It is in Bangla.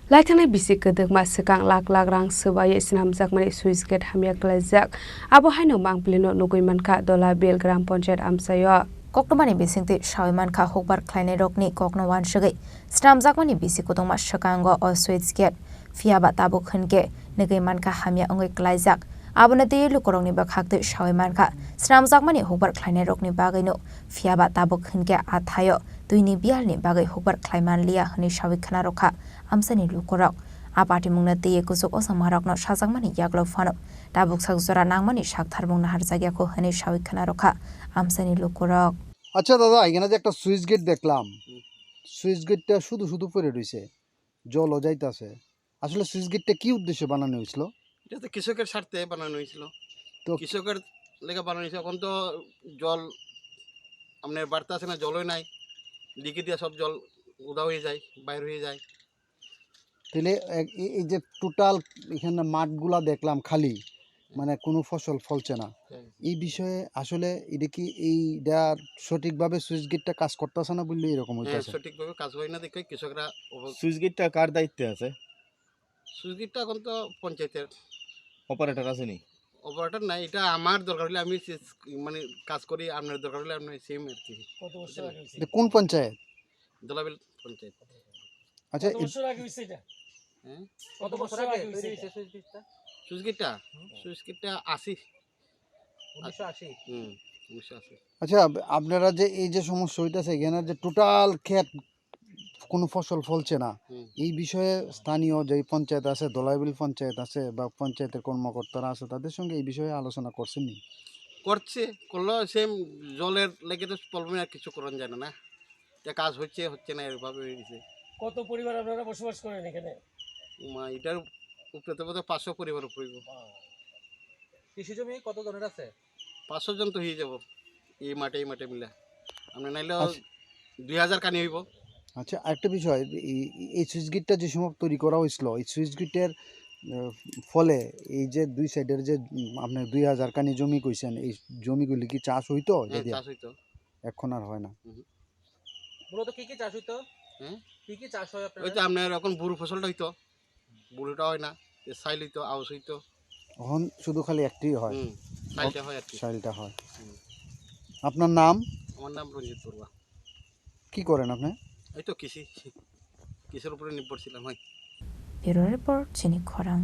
Laithanai bisi kedek masakang lak rang sebaya sinamjak mani Swiss gate hamya klajak abo haino mangplino nugui manka dola bel gram panchayat amsayo Koknomani bisingti shawiman ka hokbar klaine rokni kokno wan shagai sinamjak mani bisi kotongma shakango o Swiss gate fiaba tabu khanke nugui manka hamya ongoi klajak abona te lukorongni bakhakte shawiman ka sinamjak mani hokbar klaine rokni bagaino fiaba tabu khanke athayo duini bialni bagai hokbar klaiman liya hani shawi khana rokha amsani lukorok apati mungna te kusuk osamarokno sajangmani yaklo fano tabuk sagjora nangmani shaktharmungna harjagya ko hani shawi khana rokha amsani lukorok আচ্ছা দাদা এখানে যে একটা সুইচ গেট দেখলাম সুইচ গেটটা শুধু শুধু পড়ে রইছে জলও যাইতাছে আসলে সুইচ গেটটা কি উদ্দেশ্যে বানানো হয়েছিল এটা তো কৃষকের স্বার্থে বানানো হয়েছিল তো কৃষকের লেগে বানানো হয়েছে এখন তো জল আপনার বাড়তে আসে না জলই নাই লিখে দিয়ে সব জল উদা হয়ে যায় বাইর হয়ে যায় তাহলে এই যে টোটাল এখানে মাঠগুলা দেখলাম খালি মানে কোনো ফসল ফলছে না এই বিষয়ে আসলে এটা কি এইটা সঠিকভাবে সুইচ গেটটা কাজ করতেছে না বললে এরকম হইতাছে সঠিকভাবে কাজ হয় না দেখে কৃষকরা সুইচ গেটটা কার দায়িত্বে আছে সুইচগেটটা এখন তো পঞ্চায়েতের অপারেটর আছে নি অপারেটর নাই এটা আমার দরকার হলে আমি মানে কাজ করি আপনার দরকার হলে আপনি সেম আর কি এটা কোন পঞ্চায়েত দোলাবেল পঞ্চায়েত আচ্ছা হ্যাঁ কত বছর আগে তৈরি হয়েছে সুইচগেটটা 80 1980 1980 আচ্ছা আপনারা যে এই যে সমস্যা হইতাছে এখানে যে টোটাল ক্ষেত কোনো ফসল ফলছে না এই বিষয়ে স্থানীয় যে পঞ্চায়েত আছে দোলাইবিল পঞ্চায়েত আছে বা পঞ্চায়েতের কর্মকর্তারা আছে তাদের সঙ্গে এই বিষয়ে আলোচনা করছেন করলো সেম জলের লেগে তো প্রবলেম আর কিছু করান যায় না এটা কাজ হচ্ছে না এরভাবে হয়ে গেছে কত পরিবার আপনারা বসবাস করেন এখানে এটার উপরে তো 500 পরিবার উপরে কৃষি জমি কত জনের আছে 500 জন তো হয়ে যাব এই মাঠে মিলে আমরা নাইলে 2000 কানি হইব আচ্ছা আরেকটা বিষয় এই সুইচ গেটটা যে সময় তৈরি করা হয়েছিল এই সুইচ গেটের ফলে এই যে দুই সাইডের যে আপনার 2000 কানি জমি কইছেন এই জমিগুলি কি চাষ হইতো যদি চাষ হইতো এখন আর হয় না মূলত কি চাষ হইতো কি চাষ হয় ওই তো আপনার এখন বুড়ো ফসলটা হইতো বুড়োটা হয় না সাইল হইতো আউশ হইতো এখন শুধু খালি একটাই হয় সাইলটা হয় আর কি সাইলটা হয় আপনার নাম আমার নাম রঞ্জিত বড়ুয়া কি করেন আপনি এই তো কৃষির উপরে নির্ভরশীল হয় ব্যুরো রিপোর্ট চিনি খরাং